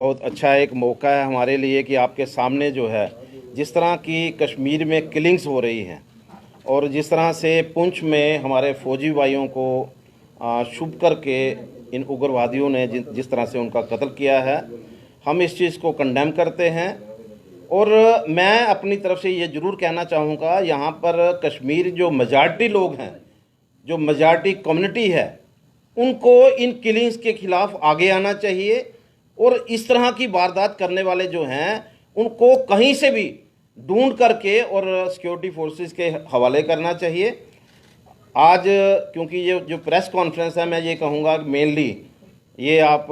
बहुत अच्छा एक मौका है हमारे लिए कि आपके सामने जो है जिस तरह की कश्मीर में किलिंग्स हो रही हैं और जिस तरह से पुंछ में हमारे फौजी भाइयों को शुभ करके इन उग्रवादियों ने जिस तरह से उनका कत्ल किया है, हम इस चीज़ को कंडेम करते हैं। और मैं अपनी तरफ से ये ज़रूर कहना चाहूँगा, यहाँ पर कश्मीर जो मेजॉरिटी लोग हैं, जो मेजॉरिटी कम्युनिटी है, उनको इन किलिंग्स के खिलाफ आगे आना चाहिए और इस तरह की वारदात करने वाले जो हैं उनको कहीं से भी ढूंढ करके और सिक्योरिटी फोर्सेस के हवाले करना चाहिए। आज क्योंकि ये जो प्रेस कॉन्फ्रेंस है, मैं ये कहूँगा मेनली ये आप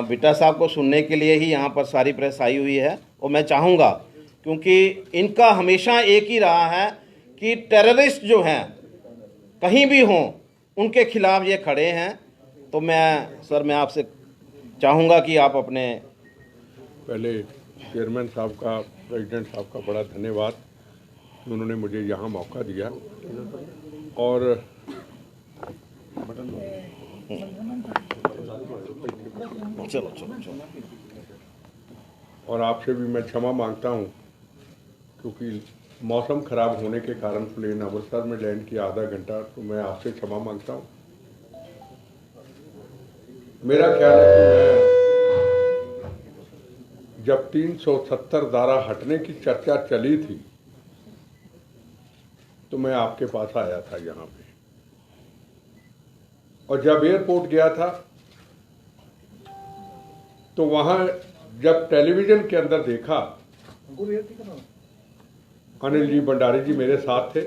बिट्टा साहब को सुनने के लिए ही यहाँ पर सारी प्रेस आई हुई है। और मैं चाहूँगा, क्योंकि इनका हमेशा एक ही रहा है कि टेररिस्ट जो हैं कहीं भी हों उनके खिलाफ ये खड़े हैं। तो मैं आपसे चाहूँगा कि आप अपने पहले चेयरमैन साहब का, प्रेसिडेंट साहब का बड़ा धन्यवाद कि उन्होंने मुझे यहाँ मौका दिया। और चलो चलो चलो और आपसे भी मैं क्षमा मांगता हूँ, क्योंकि मौसम खराब होने के कारण प्लेन अमृतसर में लैंड किया आधा घंटा, तो मैं आपसे क्षमा मांगता हूँ। मेरा ख्याल है कि मैं जब 370 धारा हटने की चर्चा चली थी तो मैं आपके पास आया था यहाँ पे, और जब एयरपोर्ट गया था तो वहाँ जब टेलीविजन के अंदर देखा, अनिल जी भंडारी जी मेरे साथ थे,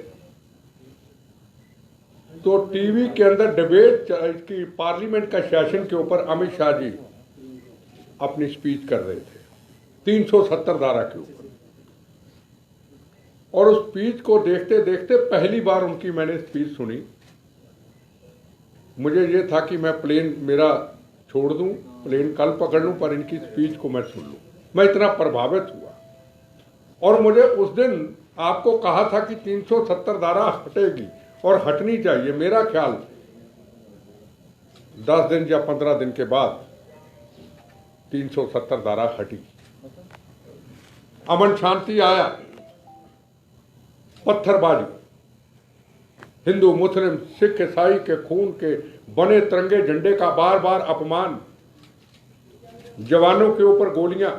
तो टीवी के अंदर डिबेट की पार्लियामेंट का सेशन के ऊपर अमित शाह जी अपनी स्पीच कर रहे थे 370 धारा के ऊपर। और उस स्पीच को देखते देखते पहली बार उनकी मैंने स्पीच सुनी। मुझे ये था कि मैं प्लेन मेरा छोड़ दूं, प्लेन कल पकड़ लूं, पर इनकी स्पीच को मैं सुन लूं। मैं इतना प्रभावित हुआ। और मुझे उस दिन आपको कहा था कि 370 धारा हटेगी और हटनी चाहिए। मेरा ख्याल 10 दिन या 15 दिन के बाद 370 धारा हटी, अमन शांति आया। पत्थरबाजी, हिंदू मुस्लिम सिख ईसाई के खून के बने तिरंगे झंडे का बार बार अपमान, जवानों के ऊपर गोलियां,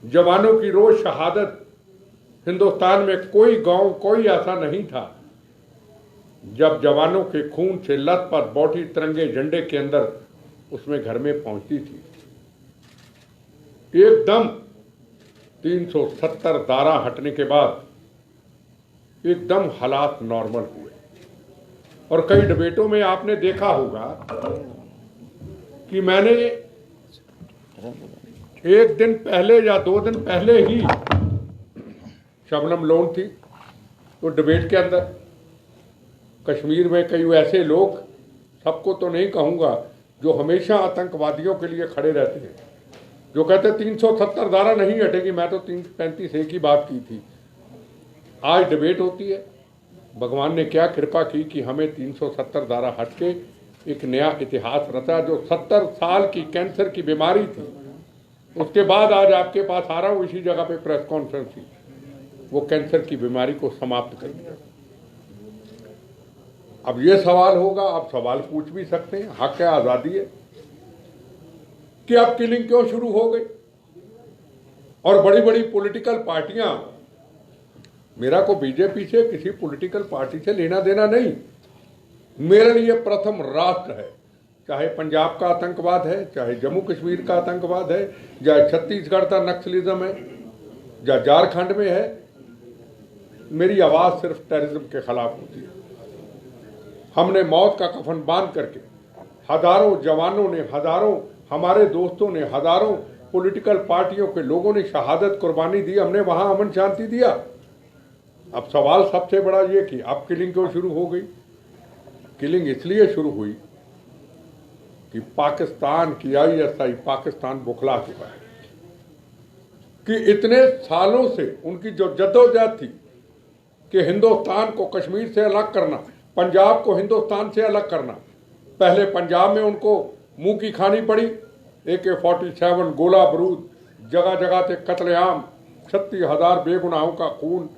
जवानों की रोज शहादत। हिंदुस्तान में कोई गांव, कोई ऐसा नहीं था जब जवानों के खून से लथपथ बॉडी तिरंगे झंडे के अंदर उसमें घर में पहुंचती थी। एकदम 370 धारा हटने के बाद एकदम हालात नॉर्मल हुए। और कई डिबेटों में आपने देखा होगा कि मैंने एक दिन पहले या 2 दिन पहले ही, शबनम लोन थी, तो डिबेट के अंदर कश्मीर में कई ऐसे लोग, सबको तो नहीं कहूँगा, जो हमेशा आतंकवादियों के लिए खड़े रहते हैं, जो कहते 370 धारा नहीं हटेगी। मैं तो 335 की बात की थी। आज डिबेट होती है। भगवान ने क्या कृपा की कि हमें 370 धारा हट के एक नया इतिहास रचा। जो 70 साल की कैंसर की बीमारी थी, उसके बाद आज आपके पास आ रहा हूँ, इसी जगह पे प्रेस कॉन्फ्रेंस थी, वो कैंसर की बीमारी को समाप्त कर दिया। अब ये सवाल होगा, आप सवाल पूछ भी सकते हैं, हक है, आज़ादी है, कि अब किलिंग क्यों शुरू हो गई। और बड़ी बड़ी पॉलिटिकल पार्टियां, मेरा को बीजेपी से, किसी पॉलिटिकल पार्टी से लेना देना नहीं। मेरे लिए प्रथम राष्ट्र है, चाहे पंजाब का आतंकवाद है, चाहे जम्मू कश्मीर का आतंकवाद है, चाहे छत्तीसगढ़ का नक्सलिज्म है, या झारखंड में है। मेरी आवाज सिर्फ टेररिज्म के खिलाफ होती है। हमने मौत का कफन बांध करके, हजारों जवानों ने, हजारों हमारे दोस्तों ने, हजारों पॉलिटिकल पार्टियों के लोगों ने शहादत कुर्बानी दी। हमने वहां अमन शांति दिया। अब सवाल सबसे बड़ा ये कि अब किलिंग क्यों शुरू हो गई। किलिंग इसलिए शुरू हुई कि पाकिस्तान की ISI, पाकिस्तान बुखला चुका है कि इतने सालों से उनकी जो जद्दोजहद थी कि हिंदुस्तान को कश्मीर से अलग करना, पंजाब को हिंदुस्तान से अलग करना, पहले पंजाब में उनको मुंह की खानी पड़ी, AK-47 गोला बारूद, जगह जगह से कत्लेआम, 36,000 बेगुनाहों का खून।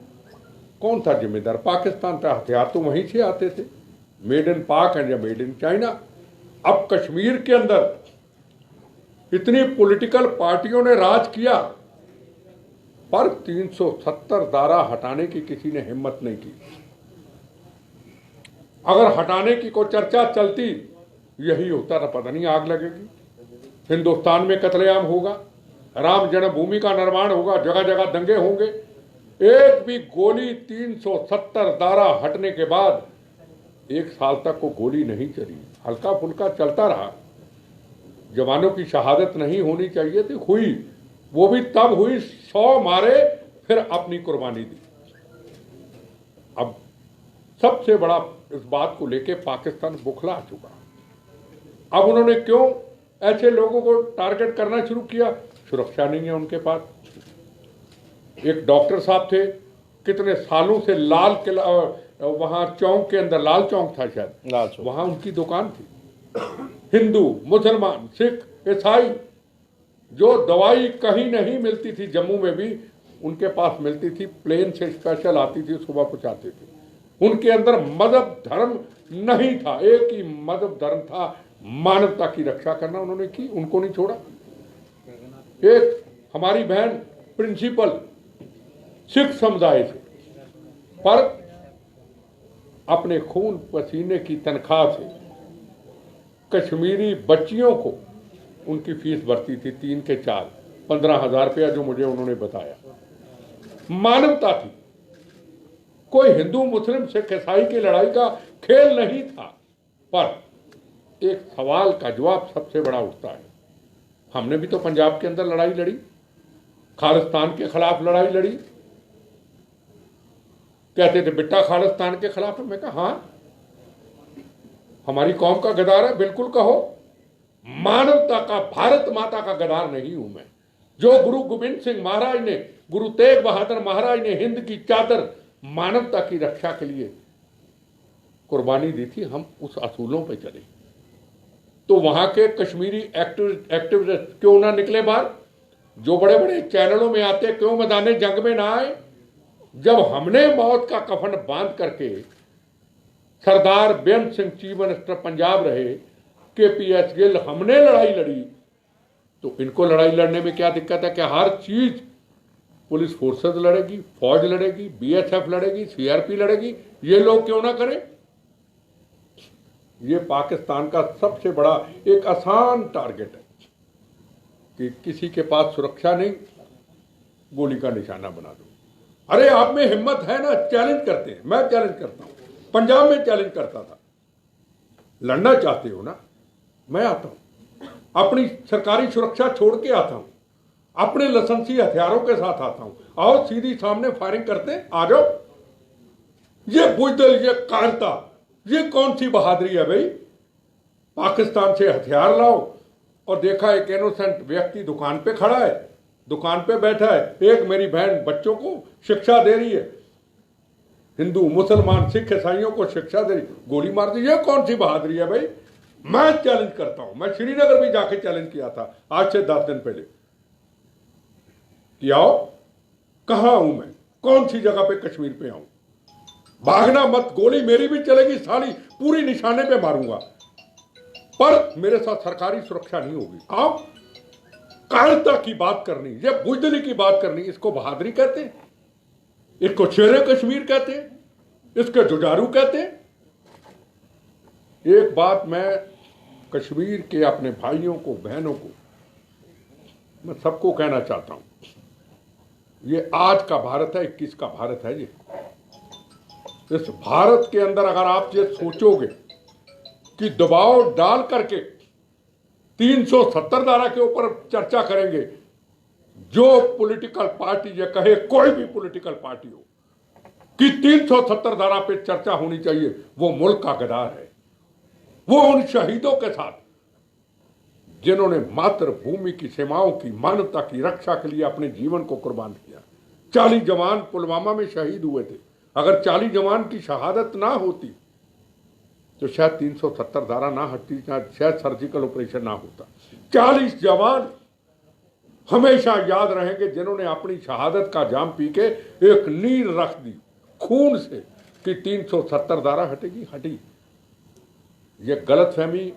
कौन था जिम्मेदार? पाकिस्तान था। हथियार तो वहीं से आते थे, मेड इन पाक एंड या मेड इन चाइना। अब कश्मीर के अंदर इतनी पॉलिटिकल पार्टियों ने राज किया, पर 370 धारा हटाने की किसी ने हिम्मत नहीं की। अगर हटाने की कोई चर्चा चलती, यही होता था, पता नहीं आग लगेगी, हिंदुस्तान में कत्लेआम होगा, राम जन्मभूमि का निर्माण होगा, जगह जगह दंगे होंगे। एक भी गोली 370 धारा हटने के बाद 1 साल तक को गोली नहीं चली, हल्का फुल्का चलता रहा। जवानों की शहादत नहीं होनी चाहिए थी, हुई, वो भी तब हुई 100 मारे फिर अपनी कुर्बानी दी। अब सबसे बड़ा इस बात को लेके पाकिस्तान बुखला चुका। अब उन्होंने क्यों ऐसे लोगों को टारगेट करना शुरू किया? सुरक्षा नहीं है उनके पास। एक डॉक्टर साहब थे, कितने सालों से लाल किला, वहां चौक के अंदर, लाल चौक था शायद, लाल चौक, वहां उनकी दुकान थी। हिंदू, मुसलमान, सिख, ईसाई, जो दवाई कहीं नहीं मिलती थी, जम्मू में भी उनके पास मिलती थी, प्लेन से स्पेशल आती थी, सुबह पहुंचाते थे। उनके अंदर मजहब धर्म नहीं था, एक ही मजहब धर्म था, मानवता की रक्षा करना उन्होंने की, उनको नहीं छोड़ा। एक हमारी बहन प्रिंसिपल सिख समुदाय से, पर अपने खून पसीने की तनख्वाह से कश्मीरी बच्चियों को उनकी फीस भरती थी, 3 के 4, 15,000 रुपया, जो मुझे उन्होंने बताया। मानवता थी, कोई हिंदू मुस्लिम सिख ईसाई की लड़ाई का खेल नहीं था। पर एक सवाल का जवाब सबसे बड़ा उठता है, हमने भी तो पंजाब के अंदर लड़ाई लड़ी, खालिस्तान के खिलाफ लड़ाई लड़ी। कहते थे बेटा खालिस्तान के खिलाफ है। मैं कहा हाँ, हमारी कौम का गद्दार है, बिल्कुल कहो। मानवता का, भारत माता का गद्दार नहीं हूं मैं। जो गुरु गोविंद सिंह महाराज ने, गुरु तेग बहादुर महाराज ने हिंद की चादर मानवता की रक्षा के लिए कुर्बानी दी थी, हम उस असूलों पर चले। तो वहां के कश्मीरी एक्टिविस्ट क्यों ना निकले बाहर? जो बड़े बड़े चैनलों में आते, क्यों मैदाने जंग में ना आए? जब हमने मौत का कफन बांध करके, सरदार बेअंत सिंह चीफ मिनिस्टर पंजाब रहे, KPS गिल, हमने लड़ाई लड़ी, तो इनको लड़ाई लड़ने में क्या दिक्कत है? कि हर चीज पुलिस फोर्सेस लड़ेगी, फौज लड़ेगी, BSF लड़ेगी, CRP लड़ेगी, ये लोग क्यों ना करें? ये पाकिस्तान का सबसे बड़ा एक आसान टारगेट है कि किसी के पास सुरक्षा नहीं, गोली का निशाना बना दो। अरे आप में हिम्मत है ना, चैलेंज करते हैं। मैं चैलेंज करता हूं, पंजाब में चैलेंज करता था। लड़ना चाहते हो ना, मैं आता हूं, अपनी सरकारी सुरक्षा छोड़ के आता हूं, अपने लाइसेंसी हथियारों के साथ आता हूं। आओ सीधी सामने फायरिंग करते हैं, आ जाओ। ये बुजदिल, ये कायरता, ये कौन सी बहादुरी है भाई? पाकिस्तान से हथियार लाओ और देखा एक इनोसेंट व्यक्ति दुकान पे खड़ा है, दुकान पे बैठा है, एक मेरी बहन बच्चों को शिक्षा दे रही है, हिंदू मुसलमान सिख ईसाइयों को शिक्षा दे रही, गोली मार दी। ये कौन सी बहादुरी है भाई? मैं चैलेंज करता हूं। मैं श्रीनगर भी जाके चैलेंज किया था आज से 10 दिन पहले कि आओ, कहां हूं मैं, कौन सी जगह पे कश्मीर पे आऊं, भागना मत, गोली मेरी भी चलेगी, साली पूरी निशाने पे मारूंगा, पर मेरे साथ सरकारी सुरक्षा नहीं होगी। आप कायरता की बात करनी, ये बुजदिली की बात करनी, इसको बहादुरी कहते हैं, इसको शेरे कश्मीर कहते हैं, इसके जुझारू कहते हैं। एक बात मैं कश्मीर के अपने भाइयों को, बहनों को, मैं सबको कहना चाहता हूं, ये आज का भारत है, 21 का भारत है। ये इस भारत के अंदर अगर आप ये सोचोगे कि दबाव डाल करके 370 धारा के ऊपर चर्चा करेंगे, जो पॉलिटिकल पार्टी ये कहे, कोई भी पॉलिटिकल पार्टी हो, कि 370 धारा पे चर्चा होनी चाहिए, वो मुल्क का गद्दार है। वो उन शहीदों के साथ जिन्होंने मातृभूमि की सीमाओं की, मानवता की रक्षा के लिए अपने जीवन को कुर्बान किया। 40 जवान पुलवामा में शहीद हुए थे। अगर 40 जवान की शहादत ना होती तो शायद 370 धारा ना हटती, शायद सर्जिकल ऑपरेशन ना होता। 40 जवान हमेशा याद रहेंगे जिन्होंने अपनी शहादत का जाम पी के एक नींव रख दी खून से कि 370 धारा हटेगी, हटी। ये गलतफहमी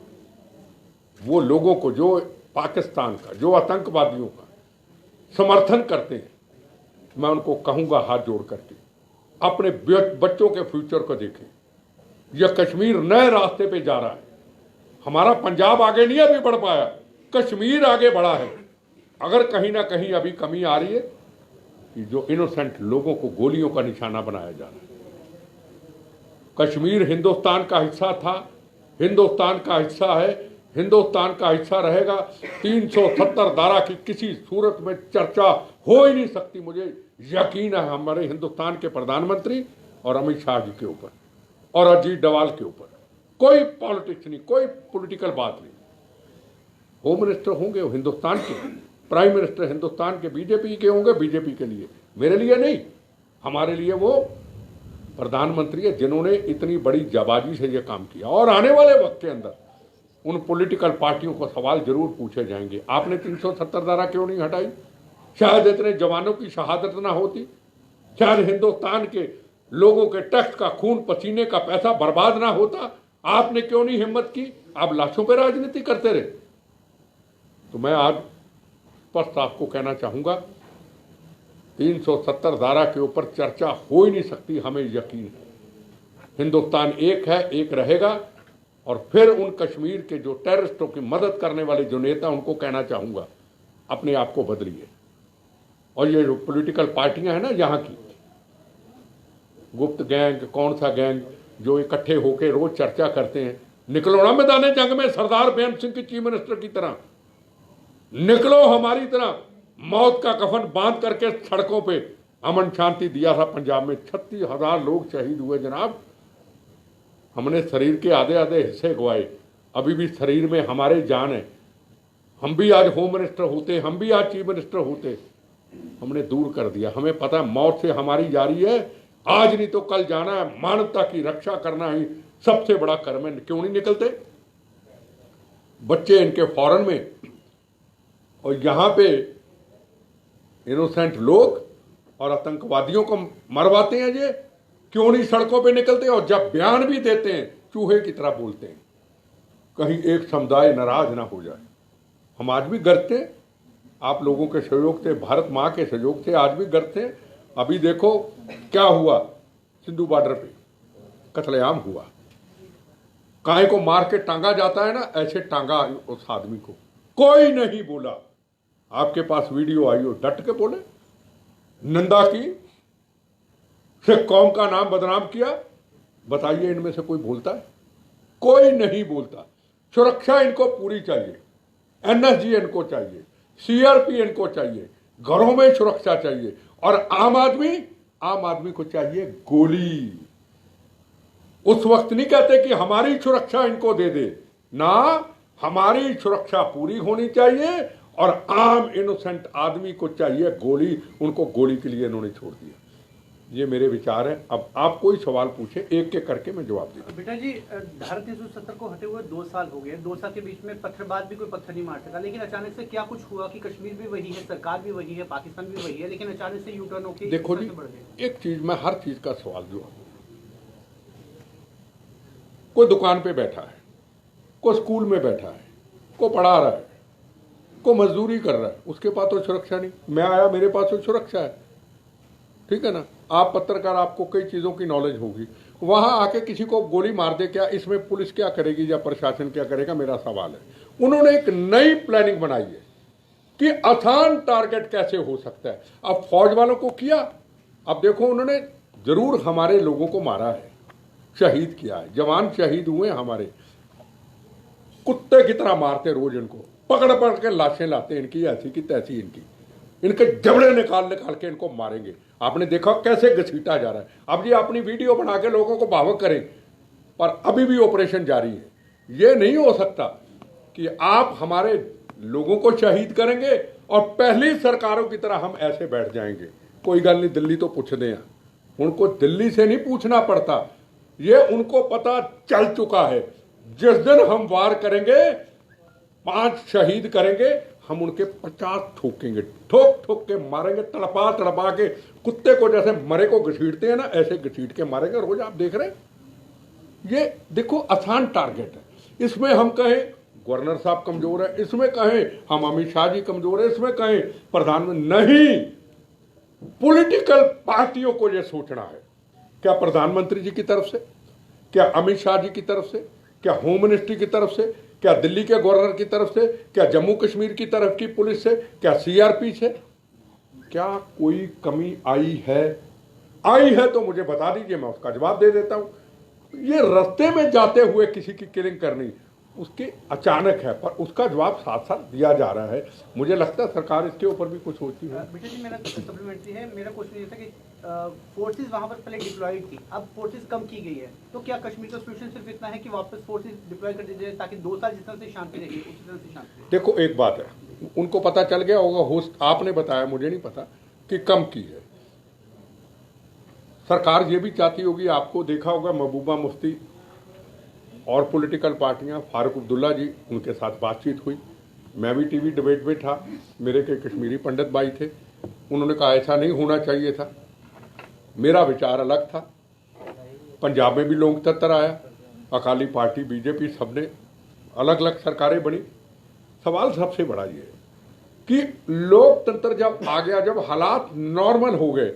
वो लोगों को जो पाकिस्तान का, जो आतंकवादियों का समर्थन करते हैं, मैं उनको कहूंगा हाथ जोड़ करके अपने बच्चों के फ्यूचर को देखें। यह कश्मीर नए रास्ते पे जा रहा है। हमारा पंजाब आगे नहीं अभी बढ़ पाया, कश्मीर आगे बढ़ा है। अगर कहीं ना कहीं अभी कमी आ रही है कि जो इनोसेंट लोगों को गोलियों का निशाना बनाया जा रहा है। कश्मीर हिंदुस्तान का हिस्सा था, हिंदुस्तान का हिस्सा है, हिंदुस्तान का हिस्सा रहेगा। 370 धारा की किसी सूरत में चर्चा हो ही नहीं सकती। मुझे यकीन है हमारे हिंदुस्तान के प्रधानमंत्री और अमित शाह जी के ऊपर और अजीत डोभाल के ऊपर कोई पॉलिटिक्स नहीं, कोई पॉलिटिकल बात नहीं। होम मिनिस्टर होंगे वो हिंदुस्तान के, प्राइम मिनिस्टर हिंदुस्तान के बीजेपी के होंगे, बीजेपी के लिए, मेरे लिए नहीं। हमारे लिए वो प्रधानमंत्री है जिन्होंने इतनी बड़ी जाबाजी से ये काम किया। और आने वाले वक्त के अंदर उन पॉलिटिकल पार्टियों को सवाल जरूर पूछे जाएंगे, आपने 370 धारा क्यों नहीं हटाई? शायद इतने जवानों की शहादत ना होती, शायद हिंदुस्तान के लोगों के टैक्स का खून पसीने का पैसा बर्बाद ना होता। आपने क्यों नहीं हिम्मत की? आप लाशों पर राजनीति करते रहे। तो मैं आज स्पष्ट आपको कहना चाहूंगा, 370 धारा के ऊपर चर्चा हो ही नहीं सकती। हमें यकीन है हिंदुस्तान एक है, एक रहेगा। और फिर उन कश्मीर के जो टेररिस्टों की मदद करने वाले जो नेता, उनको कहना चाहूंगा अपने आप को बदलिए। और ये जो पॉलिटिकल पार्टियां हैं ना यहाँ की, गुप्त गैंग, कौन सा गैंग जो इकट्ठे होकर रोज चर्चा करते हैं, निकलो ना मैदान जंग में सरदार बेअंत सिंह की चीफ मिनिस्टर की तरह, निकलो हमारी तरह, मौत का कफन बांध करके सड़कों पे अमन शांति दिया था। पंजाब में 36,000 लोग शहीद हुए जनाब। हमने शरीर के आधे आधे हिस्से गवाए, अभी भी शरीर में हमारे जान है। हम भी आज होम मिनिस्टर होते, हम भी आज चीफ मिनिस्टर होते, हमने दूर कर दिया। हमें पता है मौत से हमारी जारी है, आज नहीं तो कल जाना है। मानवता की रक्षा करना ही सबसे बड़ा कर्म है। क्यों नहीं निकलते बच्चे इनके फॉरेन में, और यहां पे इनोसेंट लोग और आतंकवादियों को मरवाते हैं। ये क्यों नहीं सड़कों पे निकलते? और जब बयान भी देते हैं चूहे की तरह बोलते हैं, कहीं एक समुदाय नाराज ना हो जाए। हम आज भी डरते हैं, आप लोगों के सहयोग से, भारत माँ के सहयोग से आज भी डरते हैं। अभी देखो क्या हुआ, सिंधु बॉर्डर पे कत्लेआम हुआ। काय को मार के टांगा जाता है ना, ऐसे टांगा उस आदमी को, कोई नहीं बोला। आपके पास वीडियो आई हो, डट के बोले, निंदा की, सिख कौम का नाम बदनाम किया। बताइए इनमें से कोई बोलता है? कोई नहीं बोलता। सुरक्षा इनको पूरी चाहिए, एनएसजी इनको चाहिए, सीआरपी इनको चाहिए, घरों में सुरक्षा चाहिए। और आम आदमी को चाहिए गोली। उस वक्त नहीं कहते कि हमारी सुरक्षा इनको दे दे ना, हमारी सुरक्षा पूरी होनी चाहिए और आम इनोसेंट आदमी को चाहिए गोली। उनको गोली के लिए इन्होंने छोड़ दिया। ये मेरे विचार है। अब आप कोई सवाल पूछे, एक एक करके मैं जवाब दूंगा। बेटा जी, धारा 370 को हटे हुए 2 साल हो गए। 2 साल के बीच में पत्थरबाज भी कोई पत्थर नहीं मार सका, लेकिन अचानक से क्या कुछ हुआ कि कश्मीर भी वही है, सरकार भी वही है, पाकिस्तान भी वही है, लेकिन अचानक से यू टर्न होकर देखो जी, एक चीज में हर चीज का सवाल जो, कोई दुकान पे बैठा है, कोई स्कूल में बैठा है, कोई पढ़ा रहा है, कोई मजदूरी कर रहा है, उसके पास तो सुरक्षा नहीं। मैं आया, मेरे पास तो सुरक्षा है, ठीक है ना। आप पत्रकार, आपको कई चीजों की नॉलेज होगी। वहां आके किसी को गोली मार दे, क्या इसमें पुलिस क्या करेगी या प्रशासन क्या करेगा? मेरा सवाल है। उन्होंने एक नई प्लानिंग बनाई है कि आसान टारगेट कैसे हो सकता है। अब फौज वालों को किया, अब देखो उन्होंने जरूर हमारे लोगों को मारा है, शहीद किया है, जवान शहीद हुए हमारे। कुत्ते की तरह मारते रोज, इनको पकड़ पकड़ के लाशें लाते, इनकी ऐसी की तैसी, इनके जबड़े निकाल निकाल के इनको मारेंगे। आपने देखा कैसे घसीटा जा रहा है। अब ये अपनी वीडियो बना के लोगों को भावुक करें, पर अभी भी ऑपरेशन जारी है। ये नहीं हो सकता कि आप हमारे लोगों को शहीद करेंगे और पहली सरकारों की तरह हम ऐसे बैठ जाएंगे। कोई गल नहीं, दिल्ली तो पूछ दें, उनको दिल्ली से नहीं पूछना पड़ता। ये उनको पता चल चुका है। जिस दिन हम वार करेंगे, 5 शहीद करेंगे, हम उनके 50 ठोकेंगे, ठोक ठोक के मारेंगे, तड़पा तड़पा के, कुत्ते को जैसे मरे को घसीटते हैं ना, ऐसे घसीट के मारेंगे। रोज आप देख रहे हैं, ये देखो आसान टारगेट है। इसमें हम कहें गवर्नर साहब कमजोर है, इसमें कहें हम अमित शाह जी कमजोर है, इसमें कहें प्रधानमंत्री, नहीं, पॉलिटिकल पार्टियों को यह सोचना है। क्या प्रधानमंत्री जी की तरफ से, क्या अमित शाह जी की तरफ से, क्या होम मिनिस्ट्री की तरफ से, क्या दिल्ली के गवर्नर की तरफ से, क्या जम्मू कश्मीर की तरफ की पुलिस से, क्या सीआरपी से, क्या कोई कमी आई है तो मुझे बता दीजिए, मैं उसका जवाब दे देता हूं। ये रास्ते में जाते हुए किसी की किलिंग करनी, उसके अचानक है, पर उसका जवाब साथ साथ दिया जा रहा है। मुझे लगता है सरकार इसके ऊपर भी कुछ सोचती है। बेटा जी, मेरा सप्लीमेंट्री है। मेरा क्वेश्चन ये था कि फोर्सेस वहां पर पहले डिप्लॉयड थी, अब फोर्सेस कम की गई है, तो क्या कश्मीर का सोल्यूशन सिर्फ इतना है कि वापस फोर्सेस डिप्लॉय कर दी जाए ताकि 2 साल जिस तरह से शांति रही उसी तरह से शांति रहे? देखो एक बात है, उनको पता चल गया होगा, होस्ट आपने बताया, मुझे नहीं पता कि कम की है। सरकार ये भी चाहती होगी, आपको देखा होगा महबूबा मुफ्ती और पॉलिटिकल पार्टियां, फारूक अब्दुल्ला जी, उनके साथ बातचीत हुई, मैं भी टीवी डिबेट में था, मेरे के कश्मीरी पंडित भाई थे, उन्होंने कहा ऐसा नहीं होना चाहिए था, मेरा विचार अलग था। पंजाब में भी लोकतंत्र आया, अकाली पार्टी, बीजेपी, सबने अलग अलग सरकारें बनी। सवाल सबसे बड़ा ये है कि लोकतंत्र जब आ गया, जब हालात नॉर्मल हो गए,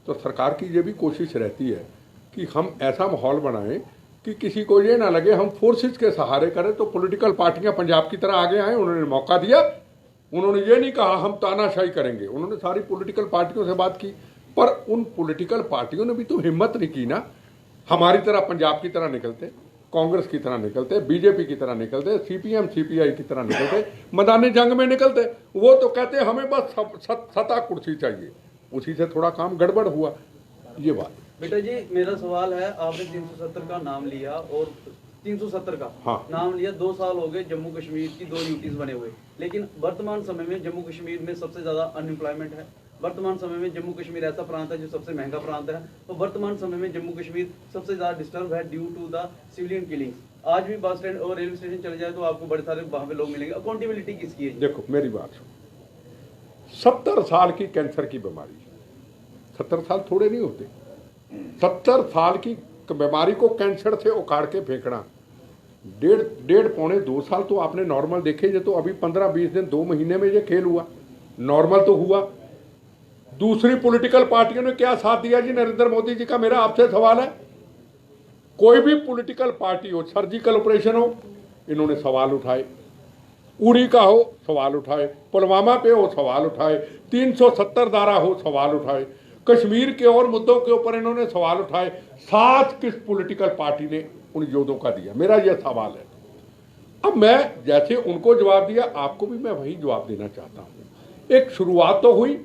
तो सरकार की ये भी कोशिश रहती है कि हम ऐसा माहौल बनाएं कि किसी को ये ना लगे हम फोर्सेस के सहारे करें। तो पॉलिटिकल पार्टियां पंजाब की तरह आगे आए, उन्होंने मौका दिया, उन्होंने ये नहीं कहा हम तानाशाही करेंगे, उन्होंने सारी पॉलिटिकल पार्टियों से बात की, पर उन पॉलिटिकल पार्टियों ने भी तो हिम्मत नहीं की ना, हमारी तरह पंजाब की तरह निकलते, कांग्रेस की तरह निकलते, बीजेपी की तरह निकलते, सीपीएम सीपीआई की तरह निकलते, मैदानी जंग में निकलते। वो तो कहते हमें बस सत्ता कुर्सी चाहिए, उसी से थोड़ा काम गड़बड़ हुआ। ये बात बेटा जी, मेरा सवाल है, आपने 370 का नाम लिया और 370 का हाँ। नाम लिया, 2 साल हो गए जम्मू कश्मीर की 2 यूटीज बने हुए, लेकिन वर्तमान समय में जम्मू कश्मीर में सबसे ज्यादा अनएम्प्लॉयमेंट है। वर्तमान समय में जम्मू कश्मीर ऐसा प्रांत है जो सबसे महंगा प्रांत है, तो वर्तमान समय में जम्मू कश्मीर सबसे ज्यादा डिस्टर्ब है due to the civilian killings. आज भी बस स्टैंड और रेलवे स्टेशन चले जाए तो आपको बड़े सारे वहां पे लोग मिलेंगे। अकाउंटेबिलिटी किसकी है? देखो मेरी बात सुनो, 70 साल की कैंसर की बीमारी, 70 साल थोड़े नहीं होते, 70 साल की बीमारी को कैंसर से उखाड़ के फेंकना, डेढ़ पौने 2 साल तो आपने नॉर्मल देखे। ये तो अभी 15-20 दिन 2 महीने में ये खेल हुआ, नॉर्मल तो हुआ। दूसरी पॉलिटिकल पार्टियों ने क्या साथ दिया जी नरेंद्र मोदी जी का? मेरा आपसे सवाल है, कोई भी पॉलिटिकल पार्टी हो, सर्जिकल ऑपरेशन हो, इन्होंने सवाल उठाए, उड़ी का हो सवाल उठाए, पुलवामा पे हो सवाल उठाए, 370 धारा हो सवाल उठाए, कश्मीर के और मुद्दों के ऊपर इन्होंने सवाल उठाए। साथ किस पॉलिटिकल पार्टी ने उन योद्धों का दिया? मेरा यह सवाल है। अब मैं जैसे उनको जवाब दिया, आपको भी मैं वही जवाब देना चाहता हूं। एक शुरुआत तो हुई,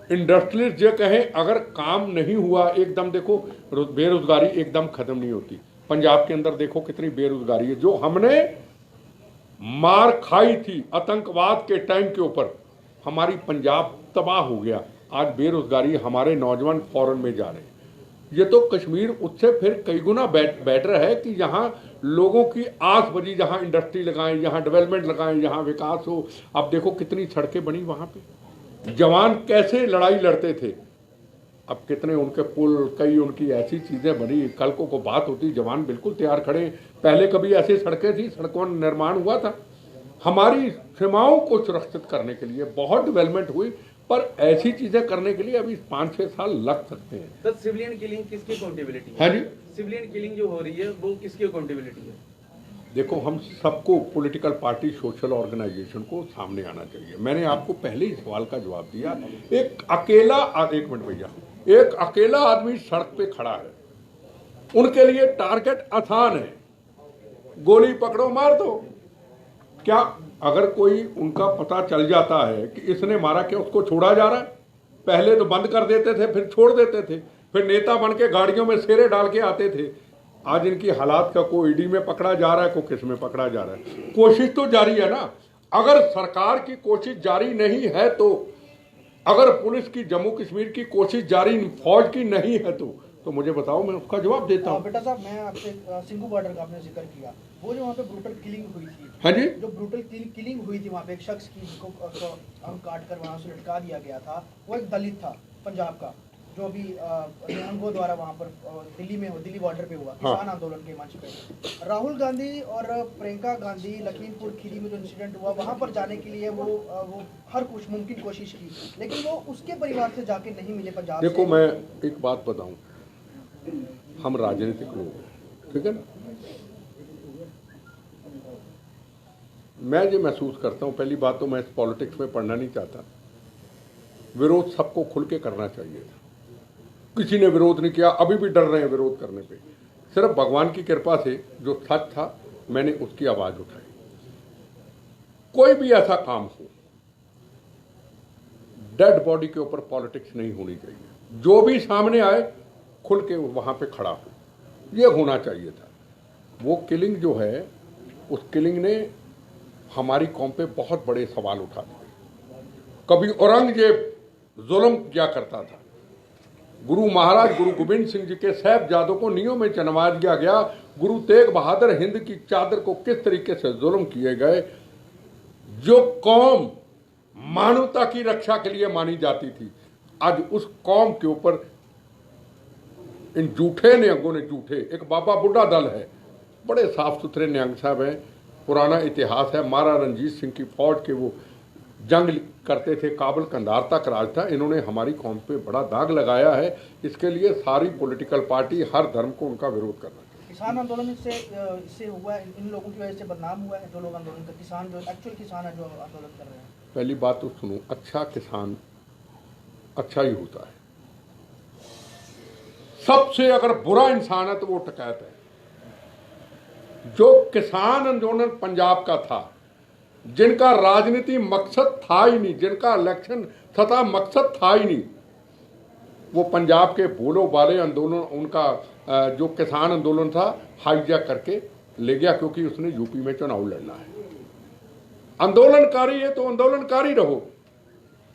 इंडस्ट्रियलिस्ट ये कहें अगर काम नहीं हुआ एकदम, देखो बेरोजगारी एकदम खत्म नहीं होती। पंजाब के अंदर देखो कितनी बेरोजगारी है, जो हमने मार खाई थी आतंकवाद के टाइम के ऊपर, हमारी पंजाब तबाह हो गया। आज बेरोजगारी, हमारे नौजवान फॉरेन में जा रहे हैं। ये तो कश्मीर उससे फिर कई गुना बेटर है कि यहाँ लोगों की आस बजी, जहाँ इंडस्ट्री लगाएं, यहाँ डेवलपमेंट लगाएं, यहाँ विकास हो। अब देखो कितनी सड़कें बनी वहाँ पे, जवान कैसे लड़ाई लड़ते थे, अब कितने उनके पुल, कई उनकी ऐसी चीज़ें बनी, कल को बात होती, जवान बिल्कुल तैयार खड़े। पहले कभी ऐसी सड़कें थी, सड़कों का निर्माण हुआ था। हमारी सीमाओं को सुरक्षित करने के लिए बहुत डेवलपमेंट हुई, पर ऐसी चीजें करने के लिए अभी 5-6 साल लग सकते हैं। सर, सिविलियन किलिंग किसकी अकाउंटेबिलिटी है जी? सिविलियन किलिंग जो हो रही है वो किसकी अकाउंटेबिलिटी है? देखो, हम सबको, पॉलिटिकल पार्टी, सोशल ऑर्गेनाइजेशन को सामने आना चाहिए। मैंने आपको पहले ही सवाल का जवाब दिया। एक मिनट भैया, एक अकेला आदमी सड़क पे खड़ा है, उनके लिए टारगेट आसान है, गोली पकड़ो मार दो। क्या अगर कोई उनका पता चल जाता है कि इसने मारा, क्या उसको छोड़ा जा रहा है? पहले तो बंद कर देते थे, फिर छोड़ देते थे, फिर नेता बन के गाड़ियों में सेरे डाल के आते थे। आज इनकी हालात का, कोई ईडी में पकड़ा जा रहा है, कोई किस में पकड़ा जा रहा है। कोशिश तो जारी है ना। अगर सरकार की कोशिश जारी नहीं है तो, अगर पुलिस की, जम्मू कश्मीर की कोशिश जारी, फौज की नहीं है तो तो मुझे बताओ, मैं उसका जवाब देता हूँ। बेटा साहब, मैं आपसे सिंघू बॉर्डर का आपने जिक्र किया, वो जो वहाँ पे ब्रूटल किलिंग हुई थी, हाँ जी, जो ब्रूटल किलिंग हुई थी वहाँ पे एक शख्स की, जिसको अंग काट कर वहाँ से लटका दिया गया था, वो एक दलित था पंजाब का, जो अभी निहंगों द्वारा वहाँ पर दिल्ली बॉर्डर पे हुआ किसान आंदोलन के मंच पे। राहुल गांधी और प्रियंका गांधी लखीमपुर खीरी में जो इंसिडेंट हुआ, वहाँ पर जाने के लिए वो हर कुछ मुमकिन कोशिश की, लेकिन वो उसके परिवार से जाके नहीं मिले पंजाब देखो से। मैं एक बात बताऊं, हम राजनीतिक लोग हैं, ठीक है ना। मैं ये महसूस करता हूं, पहली बात तो मैं इस पॉलिटिक्स में पढ़ना नहीं चाहता। विरोध सबको खुल के करना चाहिए था, किसी ने विरोध नहीं किया, अभी भी डर रहे हैं विरोध करने पे। सिर्फ भगवान की कृपा से जो सच था मैंने उसकी आवाज उठाई। कोई भी ऐसा काम हो, डेड बॉडी के ऊपर पॉलिटिक्स नहीं होनी चाहिए। जो भी सामने आए खुल के वहां पे खड़ा हो, ये होना चाहिए था। वो किलिंग जो है, उस किलिंग ने हमारी कौम पे बहुत बड़े सवाल उठा दिए। कभी औरंगजेब जुल्म क्या करता था, गुरु महाराज गुरु गोविंद सिंह जी के साहिबजादों को नींव में चनवा दिया गया, गुरु तेग बहादुर हिंद की चादर को किस तरीके से जुल्म किए गए। जो कौम मानवता की रक्षा के लिए मानी जाती थी, आज उस कौम के ऊपर इन झूठे निहंगों ने, झूठे एक बाबा बुढ़ा दल है, बड़े साफ सुथरे निहंग साहब हैं, पुराना इतिहास है, महाराजा रंजीत सिंह की फौज के वो जंग करते थे, काबुल कंधार तक राज था। इन्होंने हमारी कौम पे बड़ा दाग लगाया है। इसके लिए सारी पॉलिटिकल पार्टी, हर धर्म को उनका विरोध करना चाहिए। किसान आंदोलन इससे हुआ है, इन लोगों की वजह से बदनाम हुआ है। जो लोग आंदोलन कर, किसान जो एक्चुअल किसान है जो आंदोलन कर रहे हैं, पहली बात तो सुनो, अच्छा किसान अच्छा ही होता है। सबसे अगर बुरा इंसान है तो वो टकैत है। जो किसान आंदोलन पंजाब का था, जिनका राजनीति मकसद था ही नहीं, जिनका इलेक्शन सता मकसद था ही नहीं, वो पंजाब के बोलो वाले आंदोलन, उनका जो किसान आंदोलन था, हाईजैक करके ले गया, क्योंकि उसने यूपी में चुनाव लड़ना है। आंदोलनकारी है तो आंदोलनकारी रहो।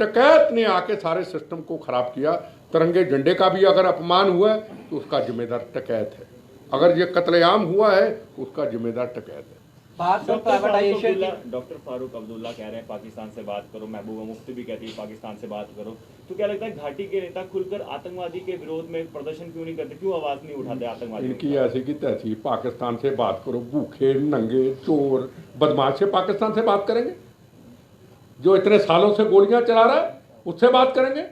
टकैत ने आके सारे सिस्टम को खराब किया। तिरंगे झंडे का भी अगर अपमान हुआ है तो उसका जिम्मेदार टकैत है। अगर ये कत्लेआम हुआ है तो उसका जिम्मेदार टकैत है। डॉक्टर फारूक अब्दुल्ला कह रहे हैं पाकिस्तान से बात करो, महबूबा मुफ्ती भी कहती है पाकिस्तान से बात करो। तो क्या लगता है घाटी के नेता खुलकर आतंकवादी के विरोध में प्रदर्शन क्यों नहीं करते, क्यों आवाज नहीं उठाते आतंकवादी? इनकी ऐसी की तहसीब, पाकिस्तान से बात करो, भूखे नंगे चोर बदमाश से पाकिस्तान से बात करेंगे? जो इतने सालों से गोलियां चला रहा है उससे बात करेंगे?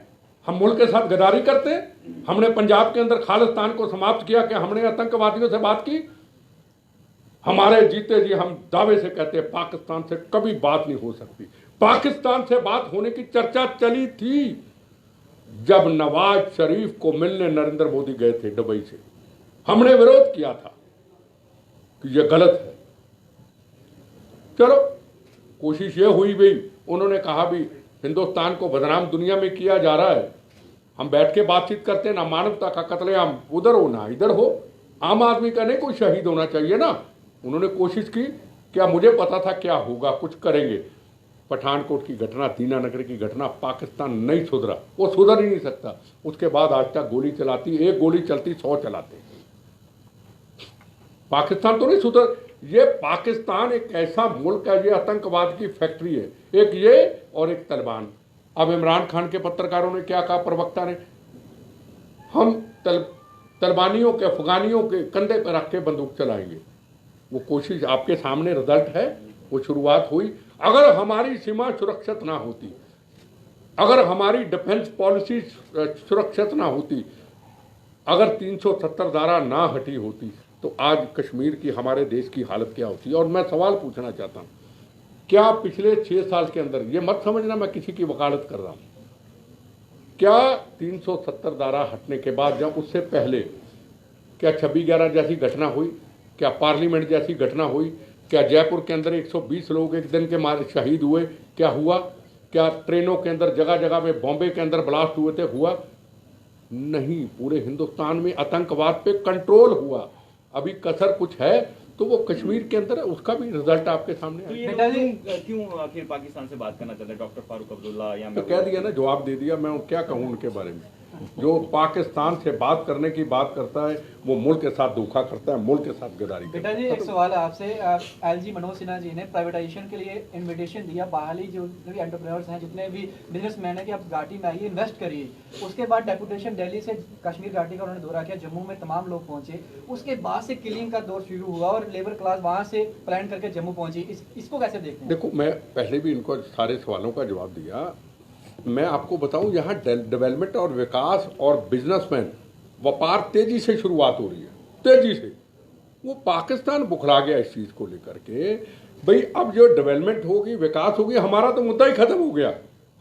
हम मुल्क के साथ गद्दारी करते हैं? हमने पंजाब के अंदर खालिस्तान को समाप्त किया, कि हमने आतंकवादियों से बात की? हमारे जीते जी हम दावे से कहते हैं पाकिस्तान से कभी बात नहीं हो सकती। पाकिस्तान से बात होने की चर्चा चली थी जब नवाज शरीफ को मिलने नरेंद्र मोदी गए थे दुबई से। हमने विरोध किया था कि यह गलत है। चलो कोशिश ये हुई भी, उन्होंने कहा भी हिंदुस्तान को बदनाम दुनिया में किया जा रहा है, हम बैठ के बातचीत करते हैं ना, मानवता का कत्लेआम उधर हो ना इधर हो, आम आदमी का नहीं कोई शहीद होना चाहिए ना। उन्होंने कोशिश की, क्या मुझे पता था क्या होगा, कुछ करेंगे। पठानकोट की घटना, दीनानगर की घटना, पाकिस्तान नहीं सुधरा, वो सुधर ही नहीं सकता। उसके बाद आज तक गोली चलाती, एक गोली चलती 100 चलाते। पाकिस्तान तो नहीं सुधर। ये पाकिस्तान एक ऐसा मुल्क है, ये आतंकवाद की फैक्ट्री है, एक ये और एक तालिबान। अब इमरान खान के पत्रकारों ने क्या कहा, प्रवक्ता ने, हम तालिबानियों के, अफगानियों के कंधे पर रख के बंदूक चलाएंगे। वो कोशिश आपके सामने रिजल्ट है, वो शुरुआत हुई। अगर हमारी सीमा सुरक्षित ना होती, अगर हमारी डिफेंस पॉलिसी सुरक्षित ना होती, अगर 370 धारा ना हटी होती, तो आज कश्मीर की, हमारे देश की हालत क्या होती। और मैं सवाल पूछना चाहता हूं, क्या पिछले 6 साल के अंदर, ये मत समझना मैं किसी की वकालत कर रहा हूं, क्या 370 धारा हटने के बाद, जब उससे पहले क्या 26/11 जैसी घटना हुई, क्या पार्लियामेंट जैसी घटना हुई, क्या जयपुर के अंदर 120 लोग एक दिन के मारे शहीद हुए, क्या हुआ? क्या ट्रेनों के अंदर जगह जगह में, बॉम्बे के अंदर ब्लास्ट हुए थे, हुआ? नहीं। पूरे हिंदुस्तान में आतंकवाद पे कंट्रोल हुआ। अभी कसर कुछ है तो वो कश्मीर के अंदर है, उसका भी रिजल्ट आपके सामने है। क्यों आखिर पाकिस्तान से बात करना चाहते हैं डॉक्टर फारूक अब्दुल्ला? या तो कह दिया ना, जवाब दे दिया। मैं क्या कहूँ उनके बारे में। जो पाकिस्तान से बात करने की बात करता है वो मुल्क के साथ धोखा करता है, मुल्क के साथ गद्दारी करता बेटा है। जी एक सवाल है आपसे। एलजी मनोज सिन्हा जी ने प्राइवेटाइजेशन के लिए इनविटेशन दिया, बाहरी जो भी एंटरप्रेन्योर्स हैं, जितने भी बिजनेसमैन हैं कि आप घाटी में आइए, इन्वेस्ट करिए। उसके बाद डेपुटेशन दिल्ली से कश्मीर घाटी का उन्होंने दौरा किया, जम्मू में तमाम लोग पहुंचे। उसके बाद से किलिंग का दौर शुरू हुआ और लेबर क्लास वहाँ से प्लान करके जम्मू पहुंची। इसको कैसे देखते हैं? देखो, मैं पहले भी इनको सारे सवालों का जवाब दिया। मैं आपको बताऊं, यहाँ डेवलपमेंट और विकास और बिजनेसमैन व्यापार तेजी से शुरुआत हो रही है, तेजी से। वो पाकिस्तान बुखला गया इस चीज को लेकर के। भाई अब जो डेवलपमेंट होगी, विकास होगी, हमारा तो मुद्दा ही खत्म हो गया।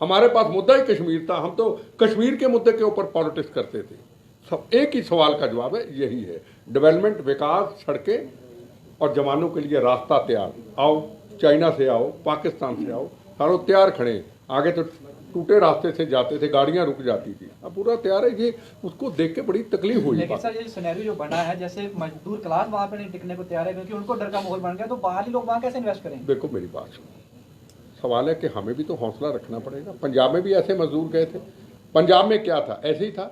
हमारे पास मुद्दा ही कश्मीर था, हम तो कश्मीर के मुद्दे के ऊपर पॉलिटिक्स करते थे। सब एक ही सवाल का जवाब है, यही है, डेवलपमेंट, विकास, सड़कें और जवानों के लिए रास्ता तैयार। आओ, चाइना से आओ, पाकिस्तान से आओ, सारों तैयार खड़े। आगे तो टूटे रास्ते से जाते थे, गाड़ियां रुक जाती थी, अब पूरा तैयार है। ये उसको देख के बड़ी तकलीफ हुई। लेकिन सर ये सिनेरियो जो बना है, जैसे मजदूर क्लास वहाँ पे नहीं टिकने को तैयार है क्योंकि उनको डर का माहौल बन गया, तो बाहरी लोग वहाँ कैसे इन्वेस्ट करेंगे? देखो मेरी बात सुनो, सवाल है कि हमें भी तो हौसला रखना पड़ेगा। पंजाब में भी ऐसे मजदूर गए थे। पंजाब में क्या था? ऐसे ही था,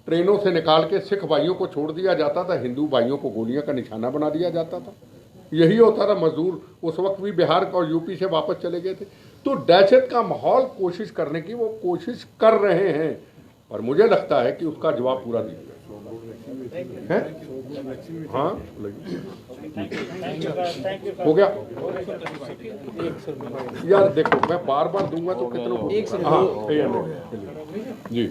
ट्रेनों से निकाल के सिख भाइयों को छोड़ दिया जाता था, हिंदू भाइयों को गोलियां का निशाना बना दिया जाता था। यही होता था। मजदूर उस वक्त भी बिहार और यूपी से वापस चले गए थे। तो दहशत का माहौल कोशिश करने की वो कोशिश कर रहे हैं, और मुझे लगता है कि उसका जवाब पूरा दिया है। हाँ, हो गया यार। देखो, मैं बार बार दूंगा तो कितनों को। हाँ, जी।